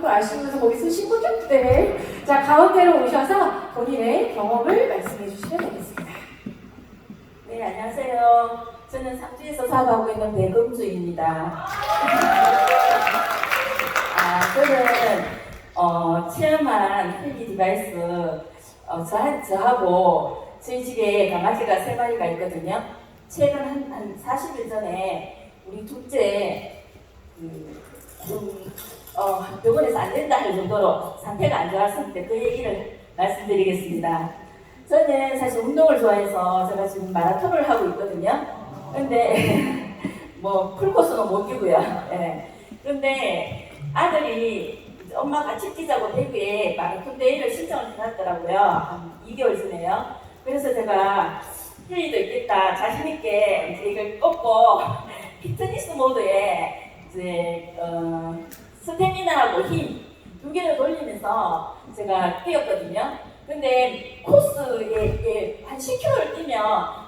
걸 아시면서 거기 쓰신 분인데 자 가운데로 오셔서 본인의 경험을 말씀해 주시면 되겠습니다. 네, 안녕하세요. 저는 상주에서 사업하고 있는 배금주입니다. 저는 체험한 헬기 디바이스 저하고 저희 집에 강아지가 3마리가 있거든요. 최근 한 40일 전에 우리 둘째 병원에서 안 된다 할 정도로 상태가 안 좋았었는데 그 얘기를 말씀드리겠습니다. 저는 사실 운동을 좋아해서 제가 지금 마라톤을 하고 있거든요. 근데 뭐 풀코스는 못 뛰고요. 예. 근데 아들이 엄마 같이 뛰자고 대구에 마라톤 대회를 신청을 해놨더라고요. 한 2개월 전에요. 그래서 제가 힐리도 있겠다 자신있게 이제 이걸 꺾고 피트니스 모드에 이제 스태미나하고 힘 2개를 돌리면서 제가 뛰었거든요. 근데 코스에 한 10km를 뛰면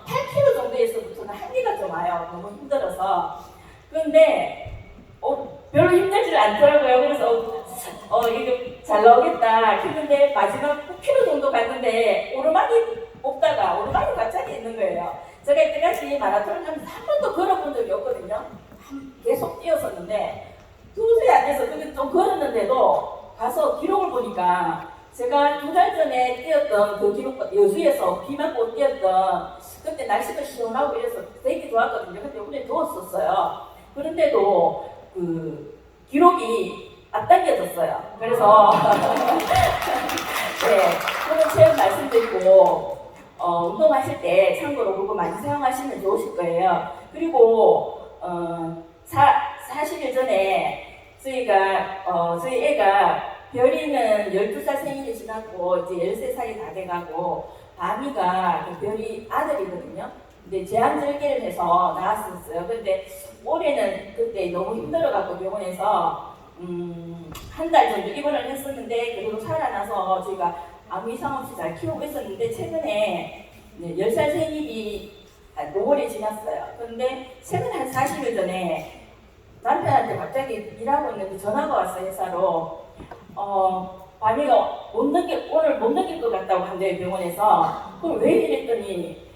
8km 정도에서부터는 한계가 좀 와요. 너무 힘들어서. 근데 별로 힘들지를 않더라고요. 그래서 이거 잘 나오겠다 했는데 마지막 9km 정도 갔는데 오르막이 없다가 오르막이 갑자기 있는 거예요. 제가 이때까지 마라톤을 하면서 한 번도 걸어본 적이 없거든요. 계속 뛰었었는데 도저히 안 돼서 근데 좀 걸었는데도 가서 기록을 보니까 제가 2달 전에 뛰었던 그 기록, 여수에서 비 맞고 뛰었던 그때 날씨도 시원하고 이래서 되게 좋았거든요. 근데 오늘 더웠었어요. 그런데도 그 기록이 앞당겨졌어요. 그래서 네, 오늘 체험 말씀드리고 운동하실 때 참고로 그거 많이 사용하시면 좋으실 거예요. 그리고 40일 전에 저희가 저희 애가 별이는 12살 생일이 지났고 이제 13살이 다 돼가고 밤이가 별이 아들이거든요. 근데 제한절개를 해서 나왔었어요. 근데 올해는 그때 너무 힘들어갖고 병원에서 한 달 정도 입원을 했었는데 그래도 살아나서 저희가 아무 이상 없이 잘 키우고 있었는데 최근에 10살 생일이 5월에 지났어요. 근데 최근 한 40일 전에 남편한테 갑자기 일하고 있는데 전화가 왔어요. 회사로 밤이가 오늘 못 느낄 것 같다고 한대요. 병원에서. 그럼 왜 이랬더니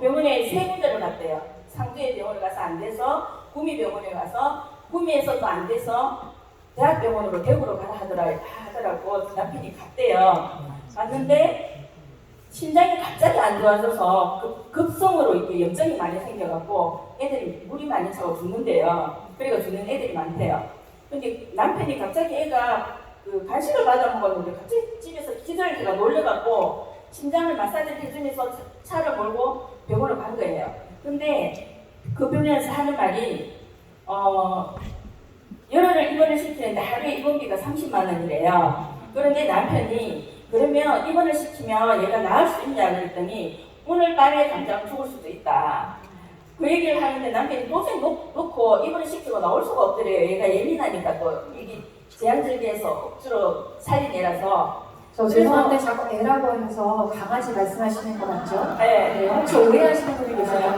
병원에 3군데를 갔대요. 상주에 병원을 가서 안 돼서 구미병원에 가서 구미에서도 안 돼서 대학병원으로 대구로 가라 하더라고. 남편이 갔대요. 갔는데 심장이 갑자기 안 좋아져서 급성으로 이렇게 염증이 많이 생겨갖고 애들이 물이 많이 차고 죽는데요. 그러니까 죽는 애들이 많대요. 근데 남편이 갑자기 애가 간식을 받아 먹었는데 갑자기 집에서 기절을 해가 놀래갖고 심장을 마사지를 해주면서 차를 몰고 병원을 간 거예요. 근데 그 병원에서 하는 말이 열흘을 입원을 시키는데 하루에 입원비가 30만 원이래요. 그런데 남편이 그러면 입원을 시키면 얘가 나을 수 있냐 그랬더니 오늘 밤에 당장 죽을 수도 있다. 그 얘기를 하는데 남편이 도저히 놓고 입원을 시키고 나올 수가 없더래요. 얘가 예민하니까 또 이게 제한절개해서 억지로 살인애라서. 저 죄송한데 자꾸 애라고 해서 강아지 말씀하시는 거 맞죠? 네. 네, 혹시 오해하시는 분이 계세요?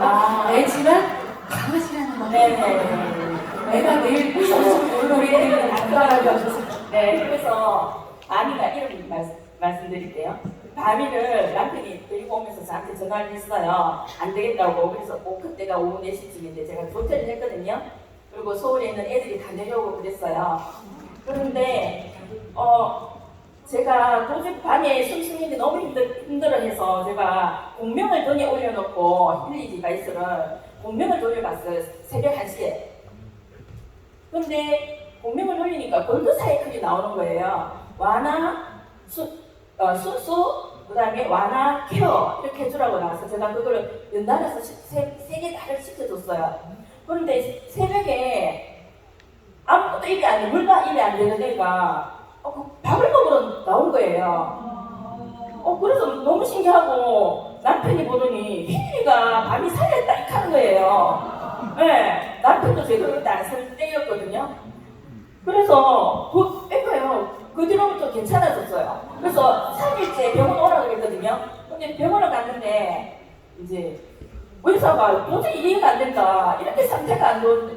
애지만 강아지라는 거. 네네. 애가 내일 우리 애들은 안 가라고 하셔서. 네, 그래서 밤이가 이름 말씀드릴게요. 밤이를 남편이 데리고 오면서 저한테 전화를 했어요. 안 되겠다고. 그래서 그때가 오후 4시쯤인데 제가 조퇴를 했거든요. 그리고 서울에 있는 애들이 다 내려오고 그랬어요. 그런데 제가 도저히 밤에 숨 쉬는 게 너무 힘들어해서 제가 공명을 돈에 올려놓고 힐리 디바이스를 공명을 돌려봤어요. 새벽 1시에. 근데 공명을 돌리니까 골드 사이클이 나오는 거예요. 완화, 순수, 그 다음에 완화, 케어 이렇게 해주라고 나와서 제가 그걸 연달아서 3개 다를 시켜줬어요. 그런데 새벽에 아무것도 입이 안 돼, 물과 입이 안 되는 애가 밥을 먹으러 나온 거예요. 그래서 너무 신기하고 남편이 보더니 힐리가 밤이 살렸다 이렇게 하는 거예요. 네, 남편도 제대로 안 살 때였거든요. 그래서 그 뒤로부터 괜찮아졌어요. 그래서 3일째 병원 오라고 그랬거든요. 근데 병원을 갔는데 이제 의사가 도저히 이해가 안 된다. 이렇게 상태가 안 좋은데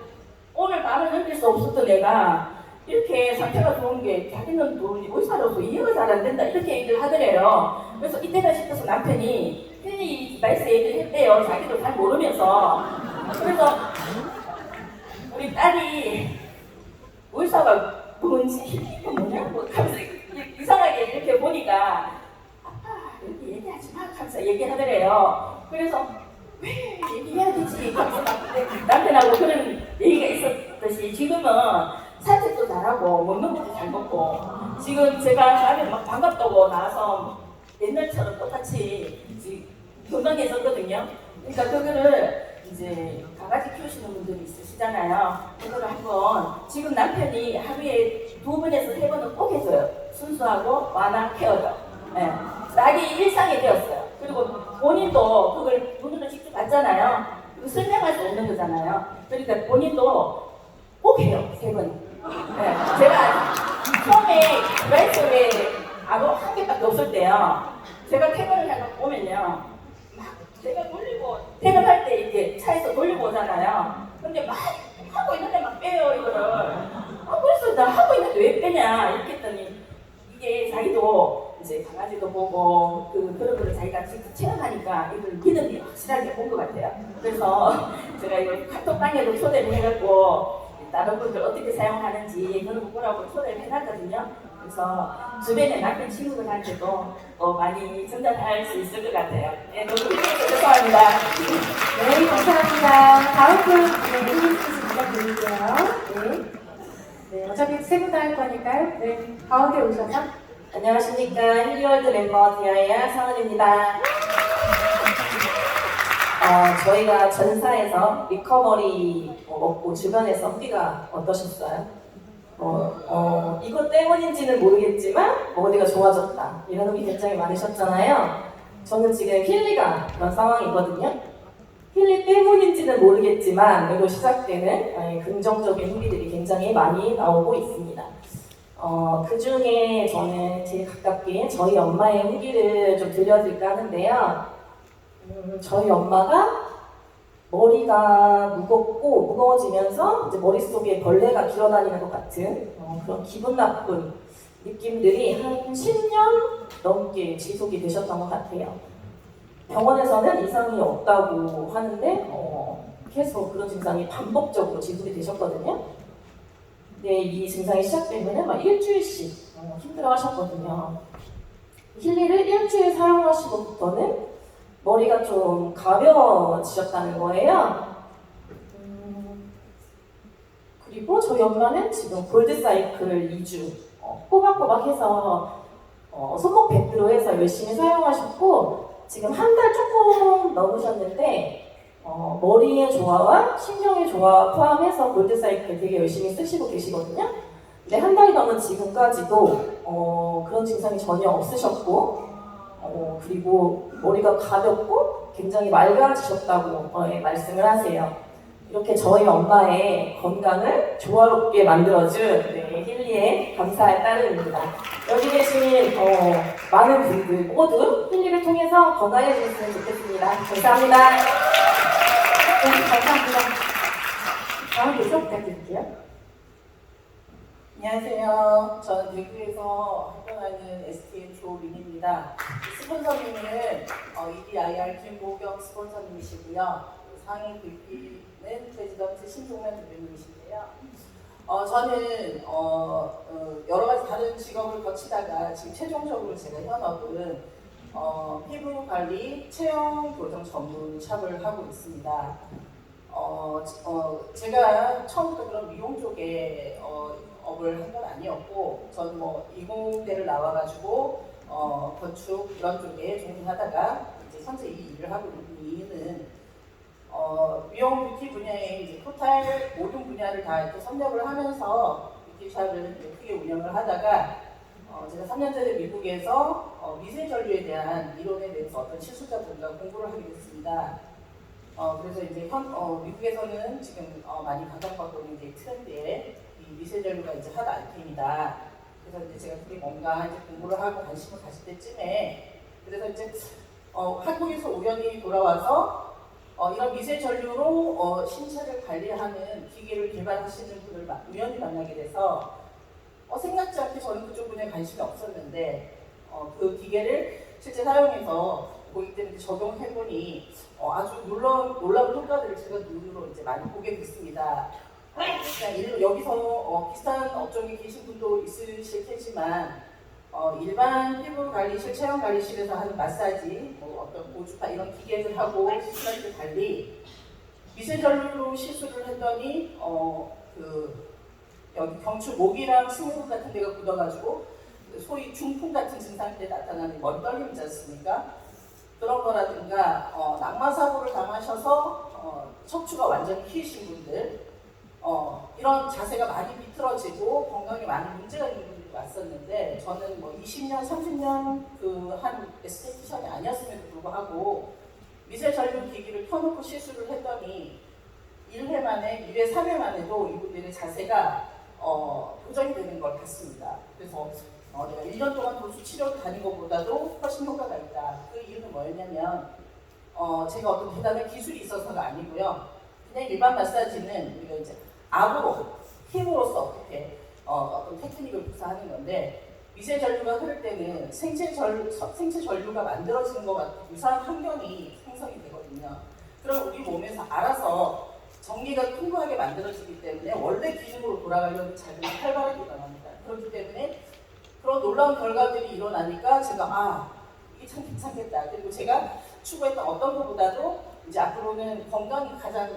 오늘 밤을 넘길 수 없었던 애가 이렇게 상태가 좋은 게 자기는 또 의사로서 이해가 잘 안 된다 이렇게 얘기를 하더래요. 그래서 이때다 싶어서 남편이 힐리 디바이스 얘기를 했대요. 자기도 잘 모르면서. 그래서 우리 딸이 의사가 뭔지 힐리가 뭐냐고 하면서 이상하게 이렇게 보니까 아빠 여기 얘기하지 마 하면서 얘기하더래요. 그래서 왜 얘기해야 되지 하면서 남편하고 그런 얘기가 있었듯이 지금은 산책도 잘하고 먹는 것도 잘 먹고 지금 제가 나를 막 반갑다고 나와서 옛날처럼 똑같이 건강해졌거든요. 그러니까 그거를 이제 강아지 키우시는 분들이 있으시잖아요. 그거를 한번 지금 남편이 하루에 2번에서 3번은 꼭 해줘요. 순수하고 완화 케어요. 네. 낙이 일상이 되었어요. 그리고 본인도 그걸 눈으로 직접 봤잖아요. 그거 설명할 수 없는 거잖아요. 그러니까 본인도 꼭 해요. 3번. 네. 제가 처음에 라이프에 아무 한 개밖에 없을 때요. 제가 퇴근을 하고 오면요. 제가 돌리고 퇴근할 때 이렇게 차에서 돌리고 오잖아요. 근데 막 하고 있는데 막 빼요 이거를. 그래서 나 하고 있는데 왜 빼냐 이렇게 했더니 이게 자기도 이제 강아지도 보고 그런 거를 자기가 직접 체험하니까 이걸 믿음이 확실하게 본 것 같아요. 그래서 제가 이걸 카톡방에도 초대를 해갖고 다른 분들 어떻게 사용하는지 그런 부분하고 초대를 해놨거든요. 그래서 주변에 남편 친구들한테도 많이 전달할 수 있을 것 같아요. 네, 너무 힘들어서 죄송합니다. 네, 감사합니다. 다음 분, 네, 힐리스 부탁드릴게요. 네. 네, 어차피 3분 다 할 거니까요. 네, 가운데 오셔서. 안녕하십니까. 힐리월드 멤버 디아이아 상은입니다. 저희가 전사에서 리커버리 먹고 주변에서 후기가 어떠셨어요? 이것 때문인지는 모르겠지만 어디가 좋아졌다 이런 후기 굉장히 많으셨잖아요. 저는 지금 힐리가 그런 상황이거든요. 힐리 때문인지는 모르겠지만 이거 시작되는 긍정적인 후기들이 굉장히 많이 나오고 있습니다. 그 중에 저는 제일 가깝게 저희 엄마의 후기를 좀 들려드릴까 하는데요. 저희 엄마가 머리가 무거워지면서 이제 머릿속에 벌레가 기어다니는 것 같은 그런 기분 나쁜 느낌들이 한 10년 넘게 지속이 되셨던 것 같아요. 병원에서는 이상이 없다고 하는데 계속 그런 증상이 반복적으로 지속이 되셨거든요. 근데 이 증상이 시작되면 막 일주일씩 힘들어 하셨거든요. 힐리를 일주일 사용하시고부터는 머리가 좀 가벼워지셨다는 거예요. 그리고 저희 엄마는 지금 골드사이클 2주 꼬박꼬박 해서 손목 100% 해서 열심히 사용하셨고 지금 한 달 조금 넘으셨는데 머리의 조화와 신경의 조화 포함해서 골드사이클 되게 열심히 쓰시고 계시거든요. 근데 한 달이 넘은 지금까지도 그런 증상이 전혀 없으셨고 그리고 머리가 가볍고 굉장히 맑아지셨다고 말씀을 하세요. 이렇게 저희 엄마의 건강을 조화롭게 만들어준 힐리의 감사할 따름입니다. 여기 계신 많은 분들 모두 힐리를 통해서 건강해지셨으면 좋겠습니다. 감사합니다. 네, 감사합니다. 다음 계속 부탁드릴게요. 안녕하세요. 저는 대구에서 활동하는 STM 조민입니다. 스폰서님은 EDIR 김보경 스폰서님이시고요. 상위 VP는 프레지던트 신종면 대표님이신데요. 저는 여러 가지 다른 직업을 거치다가 지금 최종적으로 제가 현업은 피부 관리 체형 교정 전문 샵을 하고 있습니다. 제가 처음부터 그런 미용 쪽에 업을 한 건 아니었고, 저는 뭐 이공대를 나와가지고 건축 이런 쪽에 종사하다가 이제 현재 이 일을 하고 있는 이유는 미용 뷰티 분야에 이제 토탈 모든 분야를 다 이렇게 섭렵을 하면서 뷰티샵을 크게 운영을 하다가 제가 3년 전에 미국에서 미세 전류에 대한 이론에 대해서 어떤 실술자분과 공부를 하게 됐습니다. 그래서 이제 미국에서는 지금 많이 각광받고 있는 이제 트렌드에 이 미세 전류가 이제 핫 아이템이다. 그래서 이제 제가 그게 뭔가 이제 공부를 하고 관심을 가질 때쯤에 그래서 이제 한국에서 우연히 돌아와서 이런 미세 전류로 신체를 관리하는 기계를 개발하시는 분을 우연히 만나게 돼서 생각지 않게 저는 그쪽 분야에 관심이 없었는데 그 기계를 실제 사용해서 고객 때문에 적용해보니 아주 놀라운 효과들을 제가 눈으로 이제 많이 보게 됐습니다. 그러니까 여기서 비슷한 업종에 계신 분도 있으실 테지만 일반 피부 관리실, 체형 관리실에서 하는 마사지, 뭐 어떤 고주파 이런 기계들하고 시술할 때 달리 미세전류로 시술을 했더니 여기 경추 목이랑 승모근 같은 데가 굳어가지고 소위 중풍 같은 증상 때 나타나는 머리 떨림이지 않습니까? 그런 거라든가 낙마 사고를 당하셔서 척추가 완전히 휘신 분들, 이런 자세가 많이 비틀어지고 건강에 많은 문제가 있는 분들이 왔었는데 저는 뭐 20년, 30년 한 에스테티션이 아니었음에도 불구하고 미세 전류 기기를 켜놓고 시술을 했더니 1회 만에, 2회, 3회 만에도 이분들의 자세가 교정이 되는 걸 봤습니다. 그래서 내가 1년 동안 도수 치료를 다닌 것보다도 훨씬 효과가 있다. 그 이유는 뭐였냐면 제가 어떤 대단한 기술이 있어서가 아니고요. 그냥 일반 마사지는 우리가 이제 압으로, 힘으로써 어떻게 어떤 테크닉을 구사하는 건데 미세 전류가 흐를 때는 생체 전류가 만들어지는 것 같은 유사한 환경이 생성이 되거든요. 그럼 우리 몸에서 알아서 전기가 풍부하게 만들어지기 때문에 원래 기능으로 돌아가려는 작용이 활발하게 일어납니다. 그렇기 때문에 그런 놀라운 결과들이 일어나니까 제가 이게 참 괜찮겠다. 그리고 제가 추구했던 어떤 것보다도 이제 앞으로는 건강이 가장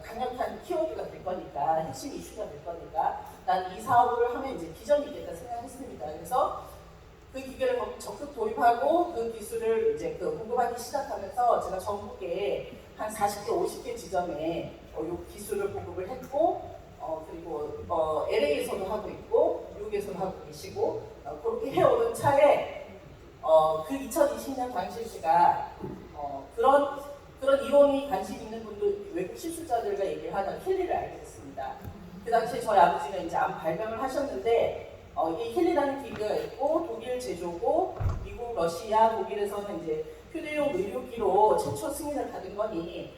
강력한 키워드가 될 거니까, 핵심 이슈가 될 거니까 난 이 사업을 하면 이제 비전이 있겠다 생각했습니다. 그래서 그 기계를 적극 도입하고 그 기술을 이제 공급하기 시작하면서 제가 전국에 한 40개, 50개 지점에 이 기술을 보급을 했고 그리고 LA에서도 하고 있고 미국에서도 하고 계시고 그렇게 해오는 차에 그 2020년 당시가 그런 이론이 관심 있는 분들, 외국 시술자들과 얘기를 하다 힐리를 알게 됐습니다. 그 당시에 저희 아버지가 이제 암 발병을 하셨는데 이 힐리라는 기계가 있고 독일 제조고 미국, 러시아, 독일에서는 이제 휴대용 의료기로 최초 승인을 받은 거니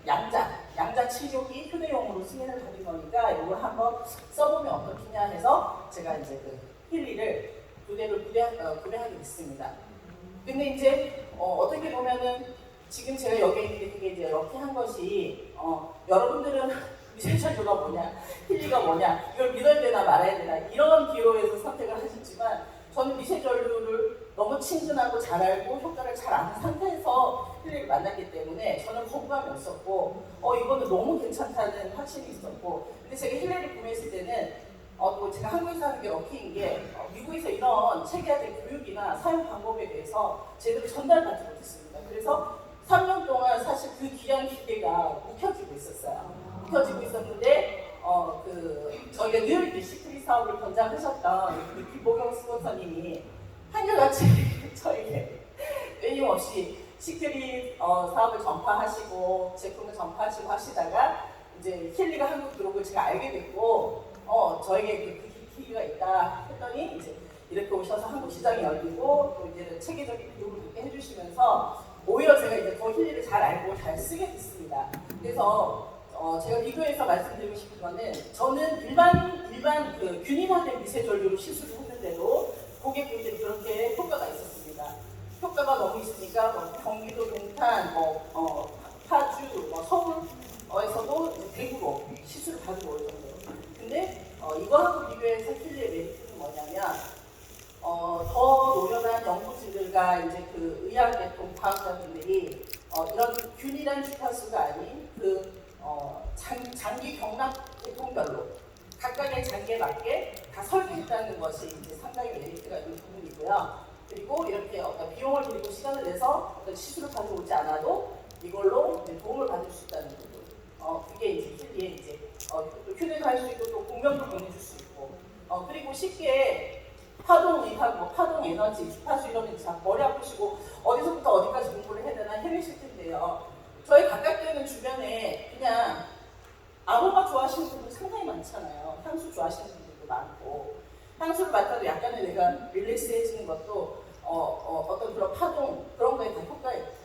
양자 치료기 휴대용으로 승인을 받은 거니까 이걸 한번 써보면 어떻겠냐 해서 제가 이제 그 힐리를 두 대를 구매하게 됐습니다. 근데 이제 어떻게 보면은 지금 제가 여기 있는 게 되게 이제 럭키한 것이 여러분들은 미세전류가 뭐냐, 힐리가 뭐냐, 이걸 믿어야 되나 말아야 되나 이런 기로에서 선택을 하셨지만 저는 미세전류를 너무 친근하고 잘 알고 효과를 잘 아는 상태에서 힐리를 만났기 때문에 저는 거부감이 없었고 이거는 너무 괜찮다는 확신이 있었고 근데 제가 힐리를 구매했을 때는 또 제가 한국에서 하는 게 럭키인 게 미국에서 이런 체계화된 교육이나 사용 방법에 대해서 제대로 전달받지 못했습니다. 그래서 3년 동안 사실 그 귀한 기계가 묵혀지고 있었어요. 묵혀지고 있었는데 저희가 늘 시크릿 사업을 권장하셨던 김보경 스폰서님이 한결같이 저에게 끊임없이 시크릿 사업을 전파하시고 제품을 전파하시고 하시다가 이제 힐리가 한국 들어오고 제가 알게 됐고 저에게 그 기회가 있다 했더니 이제 이렇게 오셔서 한국 시장이 열리고 또 이제 체계적인 교육을 그렇게 해주시면서 오히려 제가 이제 더 힐리를 잘 알고 잘 쓰게 됐습니다. 그래서 제가 비교해서 말씀드리고 싶은 거는 저는 일반 그 균일화된 미세전류로 시술을 했는데도 고객분들이 그렇게 효과가 있었습니다. 효과가 너무 있으니까 경기도 동탄, 파주, 서울에서도 대구로 시술을 받으러 올 정도로. 근데 이거하고 비교해서 힐리의 메리트는 뭐냐면 더 노련한 연구진들과 이제 그 의학계통 과학자분들이 이런 균일한 주파수가 아닌 장기 경락 계통별로 각각의 장기에 맞게 다 설계했다는 것이 이제 상당히 메리트가 있는 부분이고요. 그리고 이렇게 비용을 들이고 시간을 내서 어떤 시술을 가져오지 않아도 이걸로 도움을 받을 수 있다는 부분. 그게 이제 힐리에 이제 휴대도 할 수 있고 또 공명도 보내줄 수 있고 그리고 쉽게 파동의학, 파동 에너지, 주파수 이러면 자 머리 아프시고 어디서부터 어디까지 공부를 해야 되나 헤매실 텐데요. 저희 가깝게 있는 주변에 그냥 아로마 좋아하시는 분들 상당히 많잖아요. 향수 좋아하시는 분들도 많고 향수를 맡아도 약간의 내가 릴렉스해지는 것도 어떤 그런 파동 그런 거에 다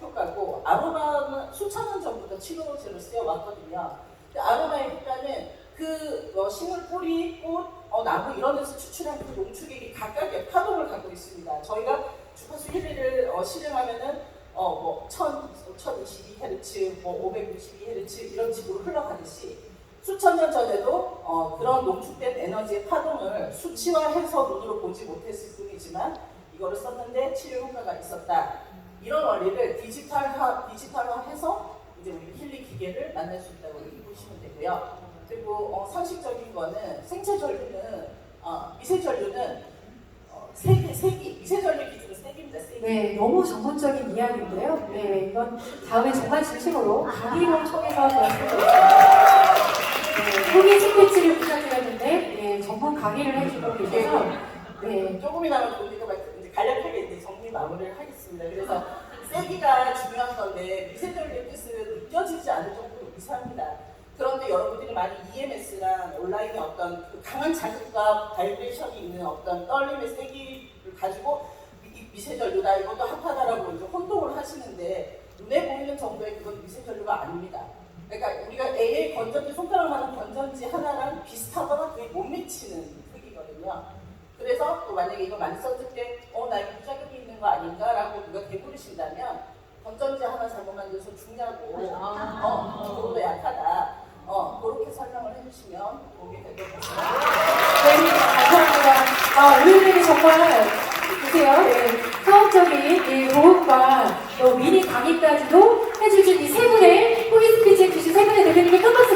효과고 아로마는 수천 년 전부터 치료제로 쓰여왔거든요. 아로마의 효과는 그 식물 뿌리, 꽃 남부 이런 데서 추출한 그 농축액이 각각의 파동을 갖고 있습니다. 저희가 주파수 1위를 실행하면은 뭐 1022Hz, 뭐 562Hz 이런 식으로 흘러가듯이 수천 년 전에도 그런 농축된 에너지의 파동을 수치화해서 눈으로 보지 못했을 뿐이지만 이거를 썼는데 치료 효과가 있었다. 이런 원리를 디지털화해서 이제 우리 힐링 기계를 만날 수 있다고 이렇게 보시면 되고요. 그리고 상식적인 거는 생체 전류는 미세 전류는 세기 미세 전류 기준으로 세기입니다. 세기. 네, 너무 전문적인 이야기인데요. 네, 이건 다음에 정말 진심으로 강의를 통해서 배웠습니다. 네, 후기 스피치를 부탁드렸는데 네, 전문 강의를 해주고 계셔서 네, 조금이나마 보니까 이제 간략하게 이제 정리 마무리를 하겠습니다. 그래서 세기가 중요한 건데 미세 전류의 뜻은 느껴지지 않을 정도로 미세합니다. 그런데 여러분들이 많이 EMS랑 온라인의 어떤 그 강한 자극과 바이브레이션이 있는 어떤 떨림의 세기를 가지고 미세전류다 이것도 핫하다라고 이제 혼동을 하시는데 눈에 보이는 정도의 그건 미세전류가 아닙니다. 그러니까 우리가 AA 건전지 손가락만한 건전지 하나랑 비슷하거나 거의 못 미치는 크기거든요. 그래서 또 만약에 이거 많이 썼을 때 나 이거 부작용이 있는 거 아닌가라고 누가 되물으신다면 건전지 하나 잘못 만들어서 죽냐고 그거도 약하다. 그렇게 설명을 해주시면 도움이 될 것 같습니다. 네, 감사합니다. 의원님이 정말 보세요. 네, 상업적인 도움과 또 미니 강의까지도 해주신 이 세 분의 후기 스피치 해주신 세 분의 대표님께 큰 박수